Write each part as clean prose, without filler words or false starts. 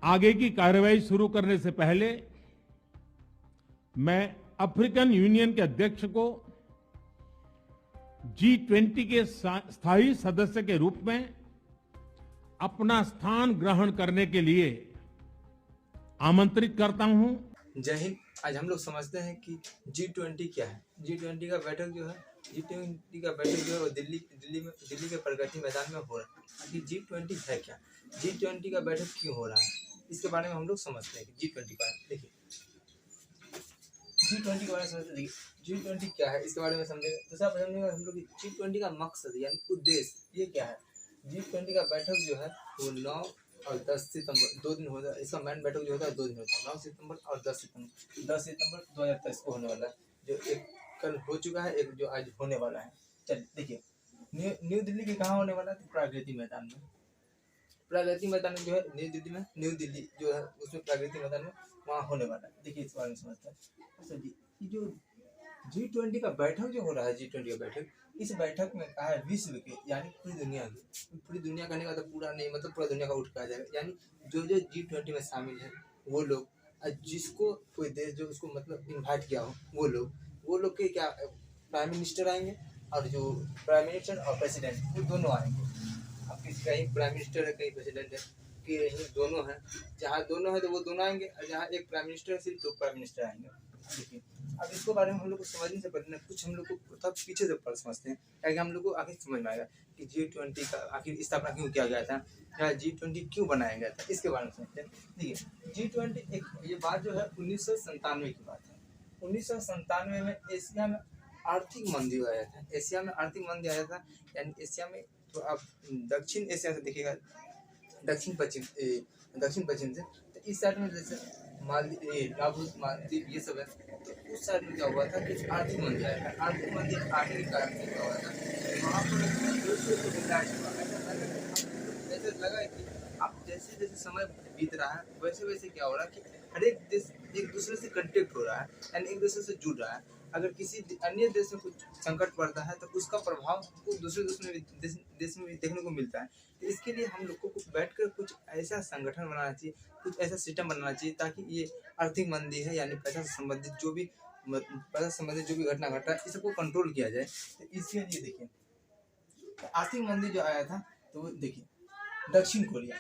आगे की कार्रवाई शुरू करने से पहले मैं अफ्रीकन यूनियन के अध्यक्ष को G20 के स्थायी सदस्य के रूप में अपना स्थान ग्रहण करने के लिए आमंत्रित करता हूं। जय हिंद। आज हम लोग समझते हैं कि G20 क्या है। G20 का बैठक जो है वो दिल्ली के प्रगति मैदान में हो रहा है। कि G20 है क्या, G20 का बैठक क्यों हो रहा है, इसके बारे में हम लोग समझते हैं कि G20 का देखिए G20 के बारे में समझते हैं। G20 क्या है इसके बारे में समझेंगे। दूसरा समझेंगे हम लोग G20 का मकसद यानी उद्देश्य ये क्या है। G20 का बैठक जो है वो 9 और 10 सितंबर 2 दिन होता है। इसका मेन बैठक जो होता है 2 दिन होता है, 9 सितंबर और 10 सितंबर 2023 को होने वाला है। जो एक कल हो चुका है, एक जो आज होने वाला है। चलिए देखिए न्यू दिल्ली के कहाँ होने वाला है, प्रगति मैदान में। प्रगति मैदान में जो है न्यू दिल्ली जो है उसमें प्रगति मैदान में वहाँ होने वाला है। देखिए इस बारे में समझते हैं। अच्छा जी, ये जो G20 का बैठक जो हो रहा है, G20 का बैठक, इस बैठक में कहा है विश्व के यानी पूरी दुनिया करने का तो पूरा नहीं, मतलब पूरा दुनिया का उठ के आ जाएगा। यानी जो G20 में शामिल है वो लोग, जिसको कोई देश जो उसको मतलब इन्वाइट किया हो वो लोग के क्या प्राइम मिनिस्टर आएंगे, और जो प्राइम मिनिस्टर और प्रेसिडेंट वो दोनों आएंगे। अब किसी का ही प्राइम मिनिस्टर है, कहीं प्रेसिडेंट है, कि यही दोनों हैं। जहाँ दोनों है तो वो दोनों आएंगे, और जहाँ एक प्राइम मिनिस्टर है सिर्फ तो प्राइम मिनिस्टर आएंगे। देखिए अब इसके बारे में हम लोग को समझने से पहले कुछ हम लोग को तब पीछे से पढ़ समझते हैं, ताकि हम लोग को आखिर समझ में आएगा कि G20 का आखिर स्थापना क्यों किया गया था, या G20 क्यों बनाया गया था, इसके बारे में समझते हैं। देखिए G20 एक ये बात जो है 1997 की बात है। 1997 में एशिया में आर्थिक मंदी आया था। एशिया में आर्थिक मंदी आया था, यानी एशिया में तो आप दक्षिण एशिया से देखिएगा, दक्षिण पश्चिम से, तो इस साइड में जैसे मालदीव ये सब है, तो उस साइड में क्या हुआ था कि आर्थिक मंदी आया था। आर्थिक मंदी आने के कारण से क्या हुआ था, वहाँ पर ऐसा लगा कि अब जैसे जैसे समय बीत रहा है वैसे वैसे क्या हो रहा है कि हर एक देश एक दूसरे से कंटेक्ट हो रहा है, यानी एक दूसरे से जुड़ रहा है। अगर किसी अन्य देश में कुछ संकट पड़ता है तो उसका प्रभाव को दूसरे देश में भी देखने को मिलता है। तो इसके लिए हम लोग को बैठकर कुछ ऐसा संगठन बनाना चाहिए, कुछ ऐसा सिस्टम बनाना चाहिए, ताकि ये आर्थिक मंदी है यानी पैसा से संबंधित जो भी घटना घट रहा है इस सबको कंट्रोल किया जाए। तो इसके लिए देखिए आर्थिक मंदी जो आया था, तो देखिए दक्षिण कोरिया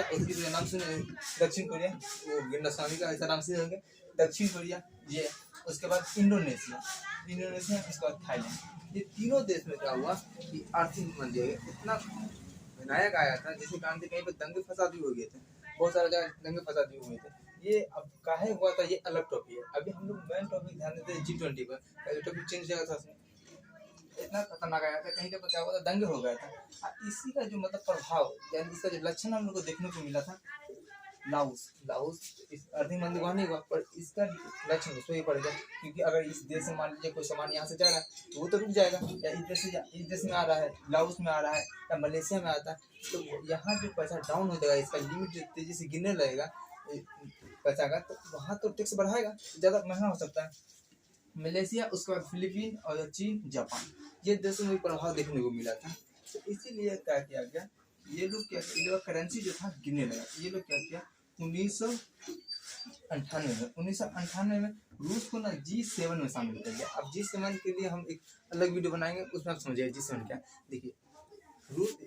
उसकी जो नाम सुने, दक्षिण कोरिया वो गिंडा स्वामी का ऐसा नाम सुने होंगे, दक्षिण कोरिया ये, उसके बाद इंडोनेशिया, उसके बाद थाईलैंड। ये तीनों देश में क्या हुआ कि आर्थिक मंदी इतना भयानक आया था, जिसके कारण से कहीं पर दंगे फसाद भी हो गए थे, बहुत सारे जगह दंगे फसाद भी हुए थे। ये अब काहे हुआ था ये अलग टॉपिक है। अभी हम लोग मेन टॉपिक ध्यान देते हैं G20 पर। टॉपिक चेंज किया था, इतना खतरनाक आया था, कहीं क्या हुआ था, दंगे हो गया था। इसी का जो मतलब प्रभाव यानी इसका जो लक्षण हम लोग को देखने को मिला था, लाओस इस आर्थिक मंदी वहाँ नहीं हुआ, पर इसका लक्षण उसमें ही पड़ेगा। क्योंकि अगर इस देश से मान लीजिए कोई सामान यहाँ से जा रहा है तो वो तो रुक जाएगा, या इस देश में आ रहा है, लाओस में आ रहा है या मलेशिया में आता है, तो यहाँ जो पैसा डाउन हो जाएगा, इसका लिमिट जो तेजी से गिरने लगेगा पैसा का, तो वहाँ तो टैक्स बढ़ाएगा, ज़्यादा महंगा हो सकता है। मलेशिया, उसके बाद फिलीपीन और चीन, जापान, ये देशों में प्रभाव देखने को मिला था। तो इसीलिए क्या किया गया, ये लोग क्या किया, करेंसी जो था गिरने लगा। ये लोग क्या किया 1998 में रूस को ना G7 में शामिल कर दिया। अब G7 के लिए हम एक अलग वीडियो बनाएंगे, उसमें आप समझिए G7 क्या। देखिए रूस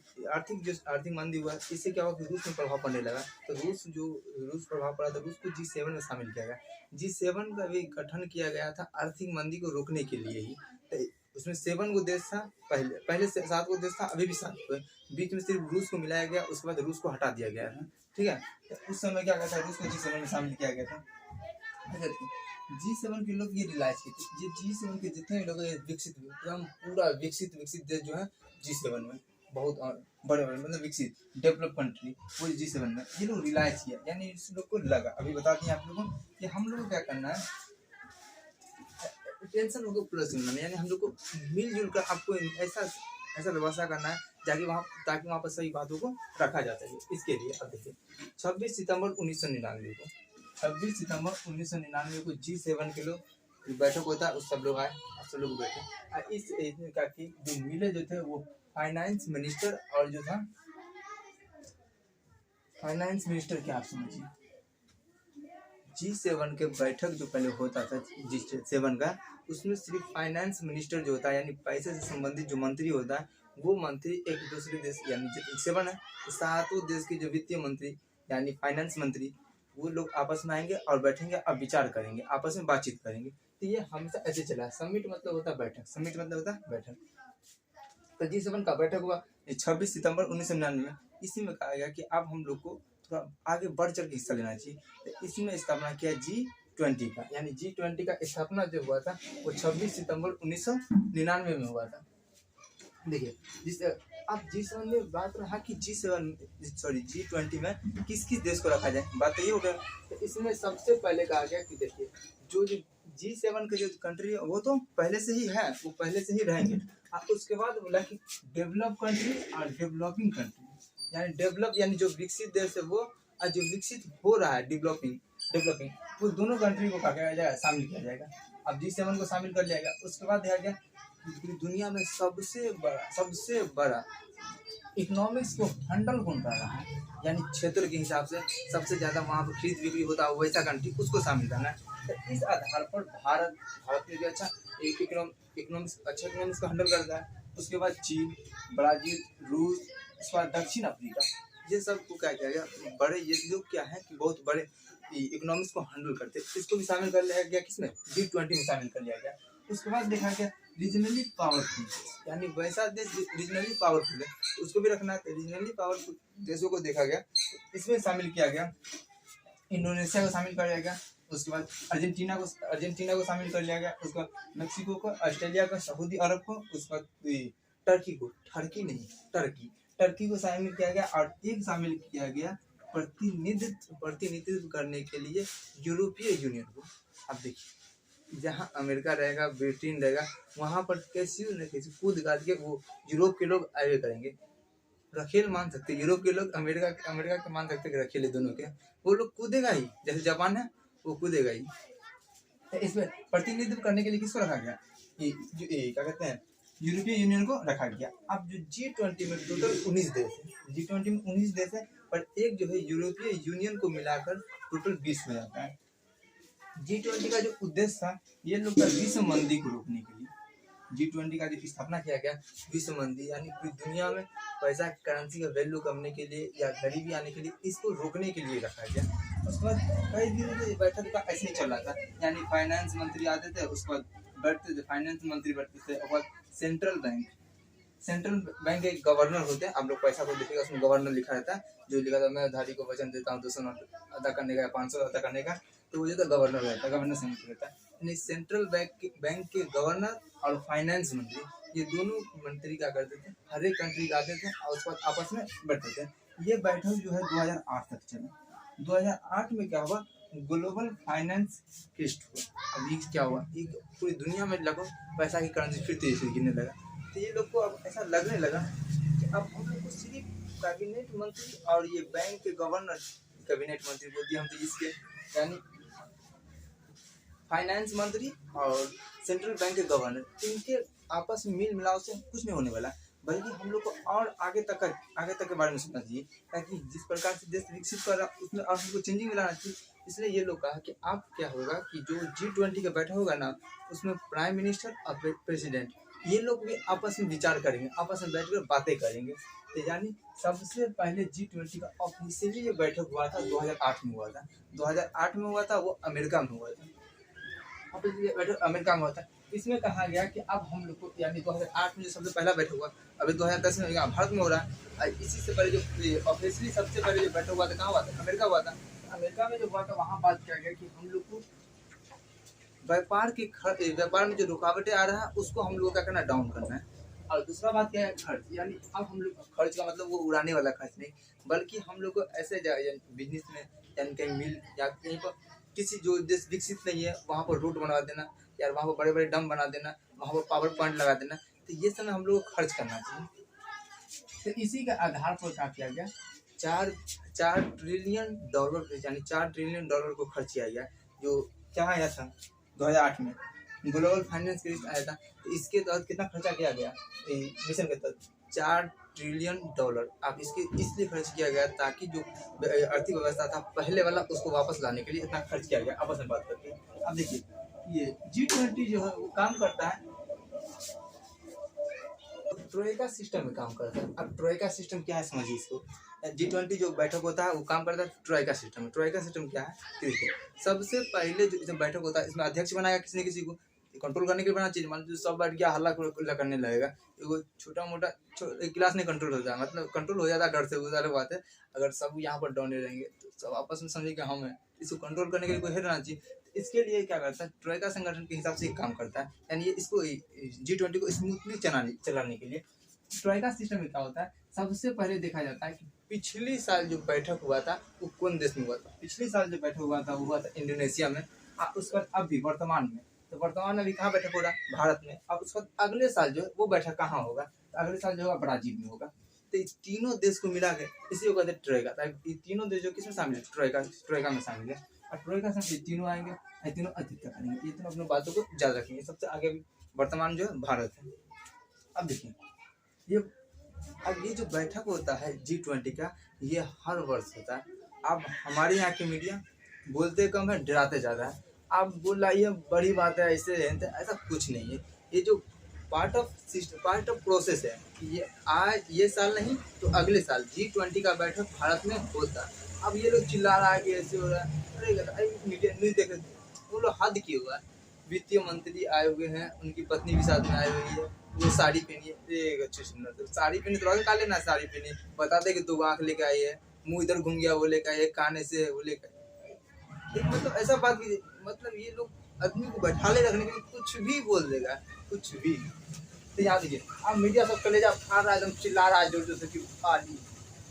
आर्थिक मंदी हुआ, इससे क्या हुआ कि रूस में प्रभाव पड़ने लगा। तो रूस प्रभाव पड़ा तो रूस को G7 में शामिल किया गया। G7 का भी गठन किया गया था आर्थिक मंदी को रोकने के लिए ही। तो उसमें 7 को देश था, पहले से 7 को देश था, अभी भी 7 को है। बीच में सिर्फ रूस को मिलाया गया, उसके बाद रूस को हटा दिया गया था। ठीक है, तो उस समय क्या था, रूस को G7 में शामिल किया गया था। G7 के लोग ये रिलाइज किए थे, G7 के जितने भी लोग विकसित एकदम पूरा विकसित देश जो है G7 में, बहुत बड़े मतलब विकसित डेवलप कंट्री पूरी G7 में, ये लोग रिलाइज किया। यानी इस लोग को लगा, अभी बता दिए आप लोगों को कि हम लोग को क्या करना है, टेंशन लोगों को प्लस मिलना, यानी हम लोग को मिलजुल कर आपको ऐसा व्यवस्था करना है ताकि वहाँ पर सही बातों को रखा जा सके। इसके लिए अब देखिए 26 सितंबर 1999 को G7 के लोग बैठक होता है, उस सब लोग आए, सब लोग बैठे। इस का कि जो मिले जो थे वो फाइनेंस मिनिस्टर और जो था फाइनेंस मिनिस्टर क्या आप समझिए, G7 के बैठक जो पहले होता था G7 का, उसमें सिर्फ फाइनेंस मिनिस्टर जो होता है यानी पैसे से संबंधित जो मंत्री होता है, वो मंत्री एक दूसरे देश यानी G7 है तो सातों देश के जो वित्तीय मंत्री यानी फाइनेंस मंत्री वो लोग आपस में आएंगे और बैठेंगे और विचार करेंगे, आपस में बातचीत करेंगे। तो ये हमेशा ऐसे चला है। समिट मतलब होता है बैठक, समिट मतलब होता है बैठक। तो G7 का बैठक हुआ 26 सितंबर 1999 में। इसी में कहा गया कि अब हम लोग को थोड़ा आगे बढ़ चढ़ के हिस्सा लेना चाहिए। तो इसी में स्थापना किया G20 का, यानी G20 का स्थापना जो हुआ था वो 26 सितंबर 1999 में हुआ था। देखिए जिस अब G7 में बात रहा कि G20 में किस किस देश को रखा जाए, बात तो ये हो गया। तो इसमें सबसे पहले कहा गया कि देखिए जो G7 के जो कंट्री है वो तो पहले से ही है, वो पहले से ही रहेंगे। उसके बाद बोला कि डेवलप कंट्री और डेवलपिंग कंट्री, यानी डेवलप यानी जो विकसित देश है वो, और जो विकसित हो रहा है डेवलपिंग वो दोनों कंट्री को क्या किया जाएगा, शामिल किया जाएगा। अब G7 को शामिल कर लिया गया। उसके बाद देखा गया पूरी दुनिया में सबसे बड़ा इकोनॉमिक्स को हैंडल कौन कर रहा है, यानी क्षेत्र के हिसाब से सबसे ज्यादा वहाँ पर खरीद बिक्री होता है वैसा कंट्री, उसको शामिल करना है। तो इस आधार पर भारत में भी अच्छा इकोनॉमिक्स को हैंडल करता है। उसके बाद चीन, ब्राजील, रूस, उसके बाद दक्षिण अफ्रीका, ये सब को क्या किया गया, बड़े ये लोग क्या है कि बहुत बड़े इकोनॉमिक्स को हैंडल करते हैं, इसको भी शामिल कर लिया गया। किसमें, G20 में शामिल कर लिया गया। उसके बाद देखा गया रीजनली पावरफुल, यानी वैसा देश रीजनली पावरफुल है उसको भी रखना है। रीजनली पावरफुल देशों को देखा गया, इसमें शामिल किया गया इंडोनेशिया को शामिल कर लिया गया। उसके बाद अर्जेंटीना को शामिल कर लिया गया। उसके बाद मेक्सिको को, ऑस्ट्रेलिया को, सऊदी अरब को, उसके बाद टर्की को शामिल किया गया। और एक शामिल किया गया प्रतिनिधित्व करने के लिए यूरोपीय यूनियन को। अब देखिए जहाँ अमेरिका रहेगा, ब्रिटेन रहेगा, वहाँ पर कैसी न कैसी कूद काट के वो यूरोप के लोग आगे करेंगे। रखेल मान सकते यूरोप के लोग, अमेरिका के मान सकते रखेल, दोनों के वो लोग कूदेगा ही, जैसे जापान है वो कूदेगा ही। तो इसमें प्रतिनिधित्व करने के लिए किसको रखा गया, क्या कहते हैं, यूरोपीय यूनियन को रखा गया। अब जो G20 में टोटल 19 देश है, G20 में 19 देश है, पर एक जो है यूरोपीय यूनियन को मिलाकर टोटल 20 हो जाता है। G20 का जो उद्देश्य था, ये लोग का विश्व मंदी को रोकने के लिए G20 का जो स्थापना किया गया, विश्व मंदी यानी पूरी दुनिया में पैसा करेंसी का वैल्यू कमने के लिए या गरीबी आने के लिए, इसको रोकने के लिए रखा गया। उसके बाद कई दिनों से बैठक का ऐसे ही चल रहा था, यानी फाइनेंस मंत्री आते थे, उसके बाद बैठते थे, फाइनेंस मंत्री बैठते थे। और बाद सेंट्रल बैंक एक गवर्नर होते हैं, आप लोग पैसा को देखिएगा उसमें गवर्नर लिखा रहता है, जो लिखा था मैं धारी को वचन देता हूँ 200 नोट अदा करने का, 500 अदा करने का, तो वो जो था गवर्नर रहता है, गवर्नर से रहता है। यानी सेंट्रल बैंक के गवर्नर और फाइनेंस मंत्री, ये दोनों मंत्री क्या करते थे, हर एक कंट्री के आते थे और उसके बाद आपस में बैठते थे। ये बैठक जो है 2008 तक चला। 2008 में क्या हुआ, ग्लोबल फाइनेंस क्राइसिस हुआ। अभी क्या हुआ, पूरी दुनिया में लगभग पैसा की करेंसी फिर तेजी से गिरने लगा। तो ये लोग को अब ऐसा लगने लगा कि अब हम लोग को सिर्फ कैबिनेट मंत्री और ये बैंक के गवर्नर, कैबिनेट मंत्री बोल दिया हम तो इसके, यानी फाइनेंस मंत्री और सेंट्रल बैंक के गवर्नर, इनके आपस में मिल मिलाव से कुछ नहीं होने वाला, बल्कि हम लोग को और आगे तक के बारे में सोचना चाहिए, ताकि जिस प्रकार से देश विकसित कर रहा है उसमें और हमको चेंजिंग मिलाना चाहिए। इसलिए ये लोग कहा कि अब क्या होगा कि जो G20 का बैठा होगा ना, उसमें प्राइम मिनिस्टर और प्रेसिडेंट ये लोग भी आपस में विचार करेंगे, आपस में बैठकर बातें करेंगे। तो यानी सबसे पहले G20 का ऑफिशियली ये बैठक हुआ था 2008 में हुआ था। 2008 में हुआ था, वो अमेरिका में हुआ था, बैठक अमेरिका में हुआ था। इसमें कहा गया कि अब हम लोग को, यानी 2008 में जो सबसे पहला बैठक हुआ, अभी 2010 में भारत में हो रहा है। इसी से पहले जो ऑफिशियली सबसे पहले जो बैठक हुआ था, कहाँ हुआ था, अमेरिका हुआ था। अमेरिका में जो हुआ था वहाँ बात किया गया कि हम लोग को व्यापार में जो रुकावटें आ रहा है उसको हम लोग क्या करना, डाउन करना है। और दूसरा बात क्या है, खर्च, यानी अब हम लोग खर्च का मतलब वो उड़ाने वाला खर्च नहीं, बल्कि हम लोग को ऐसे बिजनेस में, यानी कहीं मिल या कहीं पर किसी जो देश विकसित नहीं है वहाँ पर रोड बनवा देना, यार वहाँ पर बड़े बड़े डैम बना देना, वहाँ पर पावर प्लांट लगा देना। तो ये समय हम लोग को खर्च करना चाहिए। तो इसी के आधार पर क्या किया गया, 4 ट्रिलियन डॉलर, यानी 4 ट्रिलियन डॉलर को खर्च किया गया, जो क्या आया था 2008 में ग्लोबल फाइनेंस क्राइसिस आया था। तो इसके तहत कितना खर्चा किया गया, मिशन के तहत 4 ट्रिलियन डॉलर। अब इसके इसलिए खर्च किया गया ताकि जो आर्थिक व्यवस्था था पहले वाला उसको वापस लाने के लिए इतना खर्च किया गया। आपस में बात करके अब देखिए ये G20 जो है वो काम करता है ट्रोइका सिस्टम में काम करता है। अब ट्रोइका सिस्टम क्या है समझिए इसको। G20 जो बैठक होता है वो काम करता है ट्रोइका सिस्टम में। ट्रोइका सिस्टम क्या है देखिए, सबसे पहले जो बैठक होता है इसमें अध्यक्ष बनाएगा किसी न किसी को, कंट्रोल करने के लिए बना चाहिए। मान लीजिए सब बैठ गया हल्ला करने लगेगा, वो छोटा मोटा एक गिलास नहीं कंट्रोल होता है, मतलब कंट्रोल हो जाता है डर से, वो सारी बात है। अगर सब यहाँ पर डौने रहेंगे तो सब आपस में समझे कि हम हैं, इसको कंट्रोल करने के लिए कोई रहना चाहिए। इसके लिए क्या करता है ट्रोइका संगठन के हिसाब से काम करता है, यानी ये इसको G20 को स्मूथली चलाने के लिए ट्रोइका सिस्टम में क्या होता है। सबसे पहले देखा जाता है कि पिछली साल जो बैठक हुआ था वो कौन देश में हुआ था। पिछली साल जो बैठक हुआ था वो हुआ था इंडोनेशिया में। उसके बाद अभी वर्तमान में, तो वर्तमान में अभी कहाँ बैठक हो रहा है भारत में। अब उसके बाद अगले साल जो है वो बैठक कहाँ होगा, तो अगले साल जो होगा ब्राजील में होगा। तो इस तीनों देश को मिला के इसी को कहते हैं ट्रोइका। ये तीनों देश जो किसमें शामिल है ट्रोइका में शामिल है। और ट्रोइका से तीनों आएंगे, ये तीनों अधिकता करेंगे, ये तीनों अपनी बातों को याद रखेंगे। सबसे आगे वर्तमान जो है भारत है। अब देखिए ये जो बैठक होता है G20 का ये हर वर्ष होता है। अब हमारे यहाँ की मीडिया बोलते कम है डराते ज़्यादा है। आप बोल रहा ये बड़ी बात है ऐसे है, ऐसा कुछ नहीं है। ये जो पार्ट ऑफ प्रोसेस है, ये साल नहीं तो अगले साल G20 का बैठक भारत में होता है। अब ये लोग चिल्ला रहा है कि ऐसे हो रहा है, अरे मीडिया नहीं देख रहे, वो लोग हद किए हुआ है। वित्तीय मंत्री आए हुए हैं, उनकी पत्नी भी साथ में आई हुई है, वो साड़ी पहनी है, अच्छी सुंदर, तो साड़ी पहनी तो का लेना साड़ी पहनी, बता दे कि 2 आँख लेके आई है, मुंह इधर घूम गया वो लेकर आई है, कान ऐसे वो लेकर, मतलब ऐसा बात की, मतलब ये लोग आदमी को बैठा ले रखने के लिए कुछ भी बोल देगा, कुछ भी। तो याद देखिए अब मीडिया सब कलेजा फाड़ रहा है, एकदम चिल्ला रहा है जोर जोर से कि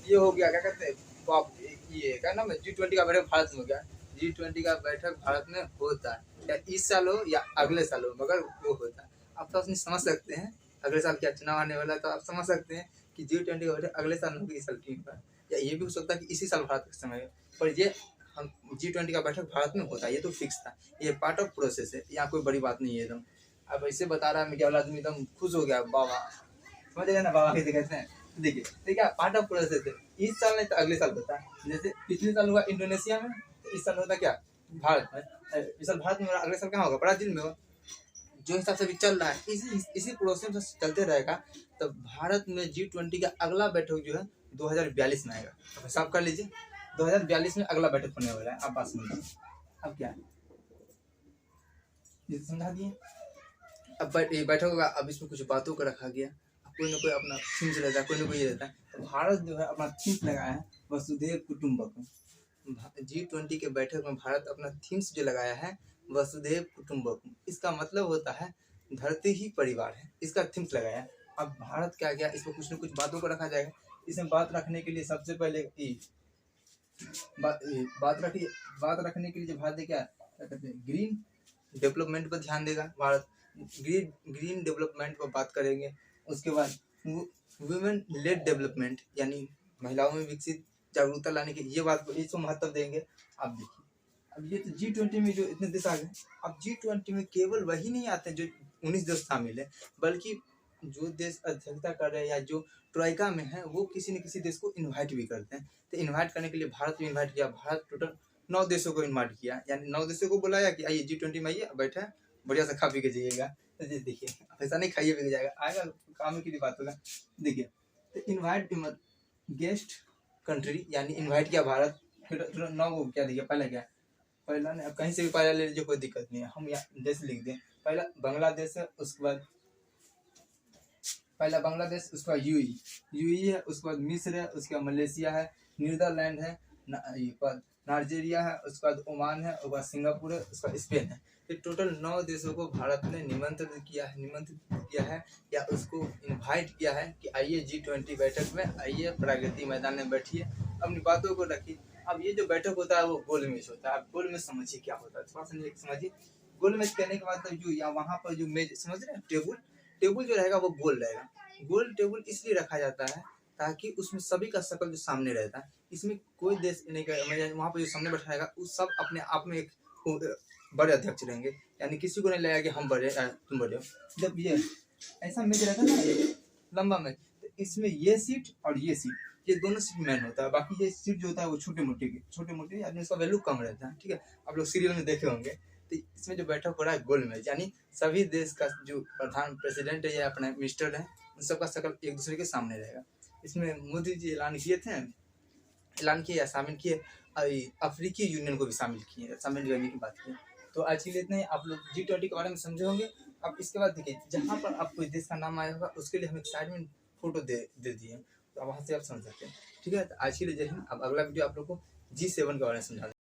ये हो गया, क्या कहते हैं बाप, ये क्या नाम है G20 का बैठक भारत में हो गया। G20 का बैठक भारत में होता है, या इस साल हो या अगले साल हो, मगर वो होता है। आप तो अपनी समझ सकते हैं अगले साल क्या चुनाव आने वाला है, तो आप समझ सकते हैं कि G20 का बैठक अगले साल होगी, इस साल क्यों होगा, या ये भी हो सकता है कि इसी साल भारत के समय, पर ये हम G20 का बैठक भारत में होता है, ये तो फिक्स था, ये पार्ट ऑफ प्रोसेस है, यहाँ कोई बड़ी बात नहीं है एकदम। अब ऐसे बता रहा है मीडिया वाला आदमी एकदम खुश हो गया, बाबा समझ गए ना, बाबा कैसे कहते हैं। देखिए तो क्या पार्ट ऑफ प्रोसेस है, इस साल नहीं तो अगले साल होता है। जैसे पिछले साल हुआ इंडोनेशिया में, तो इस साल होता क्या भारत में, इस साल भारत में, अगले साल कहाँ होगा ब्राजील में होगा। जो हिसाब से भी चल रहा है इसी प्रोसेस से चलते रहेगा, तो भारत में G20 का अगला बैठक जो है 2042 में आएगा। तो हिसाब कर लीजिए 2042 में अगला बैठक होने वाला है। आप बात सुनिए अब क्या है समझा दिए। अब बैठक होगा, अब इसमें कुछ बातों को रखा गया, कोई ना कोई अपना थीम्स रहता है, कोई ना कोई ये रहता है। तो भारत जो है अपना थीम्स लगाया है वसुधैव कुटुंबकम। G20 के बैठक में भारत अपना थीम्स जो लगाया है वसुधैव कुटुंबकम, इसका मतलब होता है धरती ही परिवार है, इसका थीम्स लगाया है। अब भारत क्या गया, इसमें कुछ न कुछ बातों को रखा जाएगा। इसमें बात रखने के लिए सबसे पहले बात रखने के लिए जो भारत क्या कहते हैं ग्रीन डेवलपमेंट पर ध्यान देगा भारत, ग्रीन डेवलपमेंट पर बात करेंगे। उसके बाद वुमेन लेड डेवलपमेंट, यानी महिलाओं में विकसित जागरूकता लाने की, ये बात को इसको महत्व देंगे। आप देखिए अब ये तो G20 में जो इतने देश आ गए, अब G20 में केवल वही नहीं आते जो 19 देश शामिल है, बल्कि जो देश अध्यक्षता कर रहे हैं या जो ट्रोइका में है वो किसी न किसी देश को इन्वाइट भी करते हैं। तो इन्वाइट करने के लिए भारत भी इन्वाइट किया, भारत टोटल 9 देशों को इन्वाइट किया, यानी 9 देशों को बुलाया कि आइए G20 में आइए, बैठा बढ़िया से खा पी के जाइएगा। तो देखिए ऐसा नहीं खाइए पी के जाएगा, आएगा काम की भी बात होगा। देखिए तो इन्वाइट गेस्ट कंट्री, यानी इन्वाइट किया भारत, फिर 9 को क्या देखिए पहला नहीं, अब कहीं से भी पहला ले लीजिए कोई दिक्कत नहीं है, हम यहाँ देश लिख दें। पहला बांग्लादेश है, उसके बाद पहला बांग्लादेश, उसके बाद यूएई है, उसके बाद मिस्र है, उसके बाद मलेशिया है, नीदरलैंड है, नाइजीरिया है, उसके बाद ओमान है, उसके बाद सिंगापुर है, उसके बाद स्पेन है। तो टोटल 9 देशों को भारत ने निमंत्रित किया है या उसको इनवाइट किया है कि आइए G20 बैठक में आइए, प्रगति मैदान में बैठिए, अपनी बातों को रखिए। अब ये जो बैठक होता है वो गोल मेज होता है। अब गोल मेज समझिए क्या होता है, थोड़ा समझिए। गोल मेज कहने के बाद जो या वहाँ पर जो मेज समझ रहे हैं, टेबल जो रहेगा वो गोल रहेगा। गोल टेबल इसलिए रखा जाता है ताकि उसमें सभी का शकल जो सामने रहता है, इसमें कोई देश नहीं का, वहाँ पर जो सामने बैठा रहेगा वो सब अपने आप में एक बड़े अध्यक्ष रहेंगे, यानी किसी को नहीं लगेगा कि हम बड़े तुम बड़े हो। जब ये ऐसा मेज रहता है ना लंबा मेज, तो इसमें ये सीट और ये सीट, ये दोनों सीट मैन होता है, बाकी ये सीट जो होता है वो छोटे मोटे आदमी, उसका वैल्यू कम रहता है। ठीक है, आप लोग सीरियल में देखे होंगे। तो इसमें जो बैठक हो रहा है गोल मेज, यानी सभी देश का जो प्रधान प्रेसिडेंट है या अपना मिनिस्टर है, उन सबका शक्ल एक दूसरे के सामने रहेगा। इसमें मोदी जी ऐलान किए या शामिल किए, अफ्रीकी यूनियन को भी शामिल करने की बात की। तो आज के लिए इतना ही। आप लोग G20 के बारे में समझे होंगे। अब इसके बाद देखिए, जहाँ पर आप कोई देश का नाम आया होगा उसके लिए हमें साइड में फोटो दे दिए, तो वहाँ से आप समझ सकते हैं। ठीक है, तो आज के लिए जय हिंद। अब अगला वीडियो आप लोग को G7 के बारे में समझा